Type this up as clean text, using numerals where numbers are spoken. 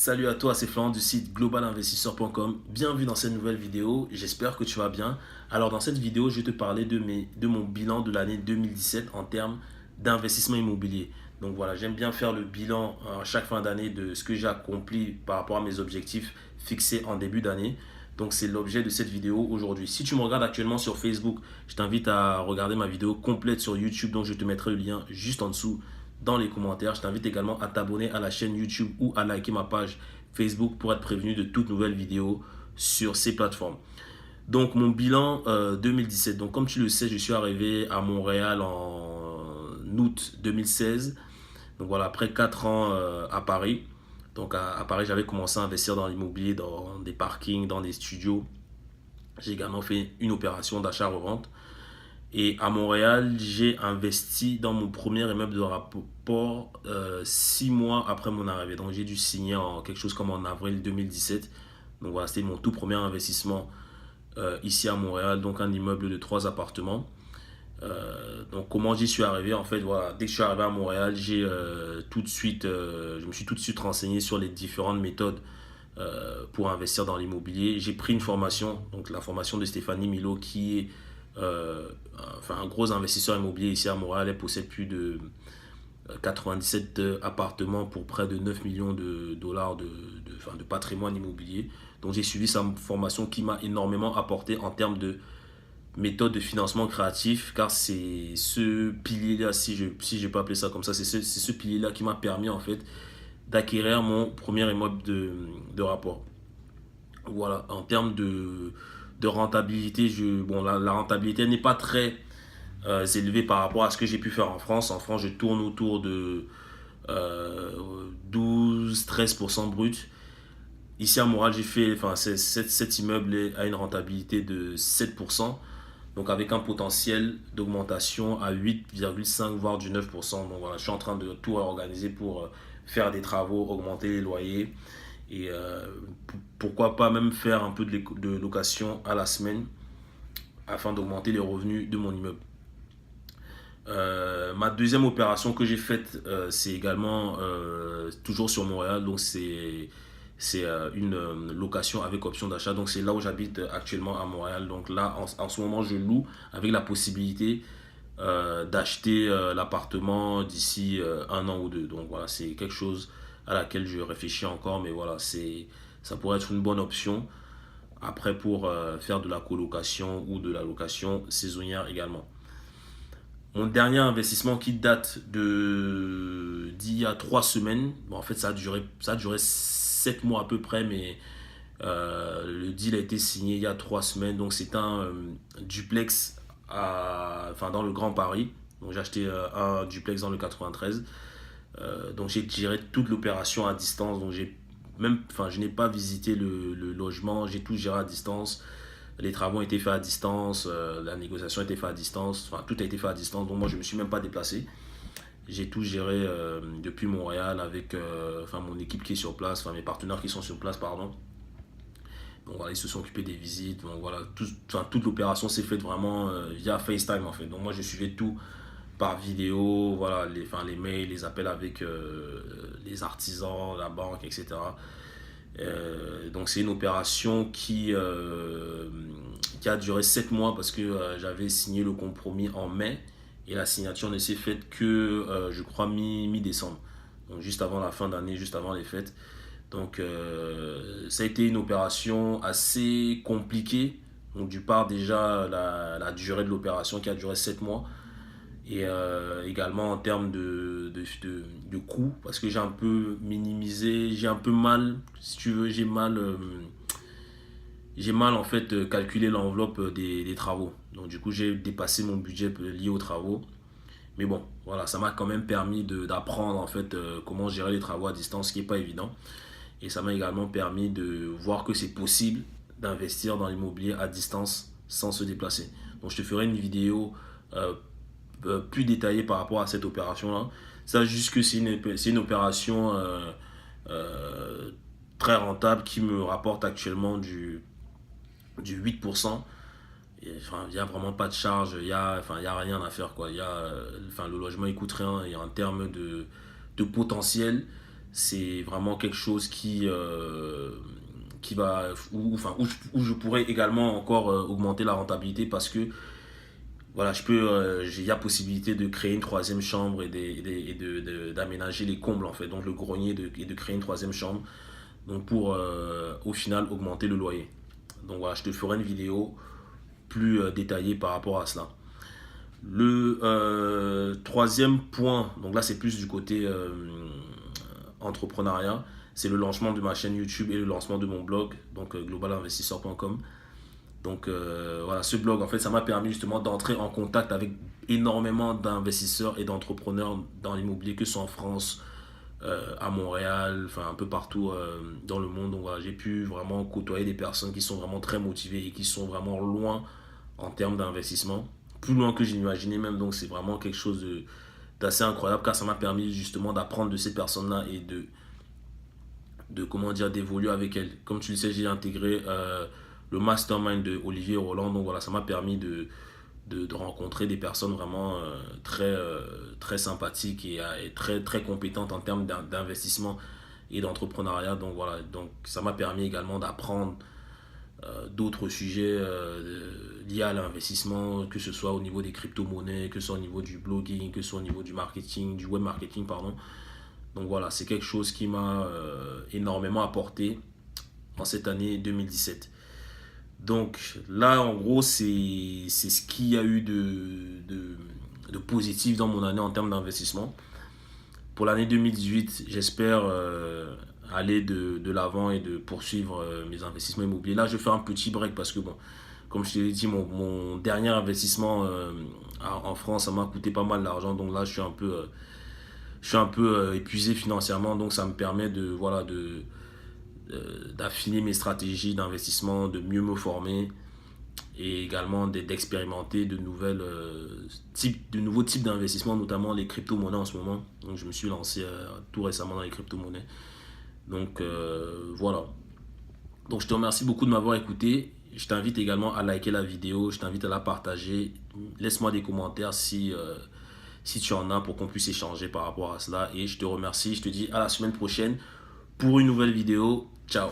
Salut à toi, c'est Florent du site globalinvestisseur.com. Bienvenue dans cette nouvelle vidéo, j'espère que tu vas bien. Alors dans cette vidéo, je vais te parler de mon bilan de l'année 2017 en termes d'investissement immobilier. Donc voilà, j'aime bien faire le bilan à chaque fin d'année de ce que j'ai accompli par rapport à mes objectifs fixés en début d'année. Donc c'est l'objet de cette vidéo aujourd'hui. Si tu me regardes actuellement sur Facebook, je t'invite à regarder ma vidéo complète sur YouTube, donc je te mettrai le lien juste en dessous dans les commentaires. Je t'invite également à t'abonner à la chaîne YouTube ou à liker ma page Facebook pour être prévenu de toutes nouvelles vidéos sur ces plateformes. Donc mon bilan 2017. Donc comme tu le sais, je suis arrivé à Montréal en août 2016. Donc voilà, après 4 ans à Paris. Donc à Paris, j'avais commencé à investir dans l'immobilier, dans des parkings, dans des studios. J'ai également fait une opération d'achat-revente. Et à Montréal, j'ai investi dans mon premier immeuble de rapport 6 mois après mon arrivée. Donc j'ai dû signer en quelque chose comme en avril 2017. Donc voilà, c'était mon tout premier investissement ici à Montréal. Donc un immeuble de 3 appartements. Donc comment j'y suis arrivé? En fait, voilà, dès que je suis arrivé à Montréal, je me suis tout de suite renseigné sur les différentes méthodes pour investir dans l'immobilier. J'ai pris une formation, donc la formation de Stéphanie Milo, qui est un gros investisseur immobilier ici à Montréal. Elle possède plus de 97 appartements pour près de 9 millions de dollars de patrimoine immobilier. Donc j'ai suivi sa formation qui m'a énormément apporté en termes de méthode de financement créatif, car c'est ce pilier-là, si je peux appeler ça comme ça, c'est ce pilier-là qui m'a permis en fait d'acquérir mon premier immeuble de rapport. Voilà, en termes de rentabilité, la rentabilité n'est pas très élevée par rapport à ce que j'ai pu faire en France. En France, je tourne autour de 12-13% brut. Ici à Montréal, cet immeuble a une rentabilité de 7%, donc avec un potentiel d'augmentation à 8,5 voire du 9%. Donc voilà, je suis en train de tout réorganiser pour faire des travaux, augmenter les loyers et pourquoi pas même faire un peu de location à la semaine afin d'augmenter les revenus de mon immeuble. Ma deuxième opération que j'ai faite, c'est également toujours sur Montréal. Donc c'est une location avec option d'achat. Donc c'est là où j'habite actuellement à Montréal. Donc là, en ce moment, je loue avec la possibilité d'acheter l'appartement d'ici 1 an ou 2. Donc voilà, c'est quelque chose à laquelle je réfléchis encore. Mais voilà, ça pourrait être une bonne option. Après, pour faire de la colocation ou de la location saisonnière également. Mon dernier investissement qui date d'il y a 3 semaines, bon, en fait ça a duré 7 mois à peu près, mais le deal a été signé il y a 3 semaines. Donc c'est un duplex dans le Grand Paris. Donc j'ai acheté un duplex dans le 93. Donc j'ai géré toute l'opération à distance. Donc je n'ai pas visité le logement, j'ai tout géré à distance. Les travaux ont été faits à distance, la négociation a été faite à distance, enfin tout a été fait à distance. Donc moi je ne me suis même pas déplacé. J'ai tout géré depuis Montréal avec mon équipe qui est sur place, mes partenaires qui sont sur place, pardon. Donc voilà, ils se sont occupés des visites. Donc voilà, toute l'opération s'est faite vraiment via FaceTime en fait. Donc moi je suivais tout par vidéo, voilà, les mails, les appels avec les artisans, la banque, etc. Donc c'est une opération qui a duré 7 mois parce que j'avais signé le compromis en mai et la signature ne s'est faite que je crois mi-décembre. Donc juste avant la fin d'année, juste avant les fêtes. Donc ça a été une opération assez compliquée. Donc du part déjà la durée de l'opération qui a duré 7 mois et également en termes de coûts parce que j'ai un peu minimisé, j'ai un peu mal, si tu veux, j'ai mal en fait calculé l'enveloppe des travaux. Donc du coup j'ai dépassé mon budget lié aux travaux. Mais bon, voilà, ça m'a quand même permis d'apprendre en fait comment gérer les travaux à distance, ce qui n'est pas évident. Et ça m'a également permis de voir que c'est possible d'investir dans l'immobilier à distance sans se déplacer. Donc je te ferai une vidéo plus détaillée par rapport à cette opération-là. Ça juste que c'est une opération très rentable qui me rapporte actuellement du 8%. Il n'y a vraiment pas de charge, il y a rien à faire, quoi. Le logement il coûte rien et en termes de potentiel, c'est vraiment quelque chose qui va, où je pourrais également encore augmenter la rentabilité parce que voilà, il y a possibilité de créer une troisième chambre d'aménager les combles en fait, donc le grenier et de créer une troisième chambre, donc pour au final augmenter le loyer. Donc voilà, je te ferai une vidéo plus détaillée par rapport à cela. Le troisième point, donc là c'est plus du côté entrepreneuriat, c'est le lancement de ma chaîne YouTube et le lancement de mon blog, donc globalinvestisseur.com. Donc voilà, ce blog, en fait, ça m'a permis justement d'entrer en contact avec énormément d'investisseurs et d'entrepreneurs dans l'immobilier, que ce soit en France, à Montréal, enfin un peu partout dans le monde. Donc voilà, j'ai pu vraiment côtoyer des personnes qui sont vraiment très motivées et qui sont vraiment loin en termes d'investissement, plus loin que j'imaginais même. Donc c'est vraiment quelque chose d'assez incroyable car ça m'a permis justement d'apprendre de ces personnes-là et de comment dire, d'évoluer avec elles. Comme tu le sais, j'ai intégré le mastermind de Olivier Roland. Donc voilà, ça m'a permis de rencontrer des personnes vraiment très sympathiques et très, très compétentes en termes d'investissement et d'entrepreneuriat. Donc voilà, donc ça m'a permis également d'apprendre d'autres sujets liés à l'investissement, que ce soit au niveau des crypto-monnaies, que ce soit au niveau du blogging, que ce soit au niveau du marketing, du web marketing, pardon. Donc voilà, c'est quelque chose qui m'a énormément apporté en cette année 2017. Donc là, en gros, c'est ce qu'il y a eu de positif dans mon année en termes d'investissement. Pour l'année 2018, j'espère aller de l'avant et de poursuivre mes investissements immobiliers. Là, je fais un petit break parce que, bon, comme je te l'ai dit, mon dernier investissement en France, ça m'a coûté pas mal d'argent. Donc là, je suis un peu épuisé financièrement. Donc ça me permet d'affiner mes stratégies d'investissement, de mieux me former et également d'expérimenter de nouveaux types d'investissements, notamment les crypto-monnaies en ce moment. Donc je me suis lancé tout récemment dans les crypto-monnaies. Donc voilà. Donc je te remercie beaucoup de m'avoir écouté. Je t'invite également à liker la vidéo, je t'invite à la partager. Laisse-moi des commentaires si tu en as pour qu'on puisse échanger par rapport à cela. Et je te remercie, je te dis à la semaine prochaine pour une nouvelle vidéo.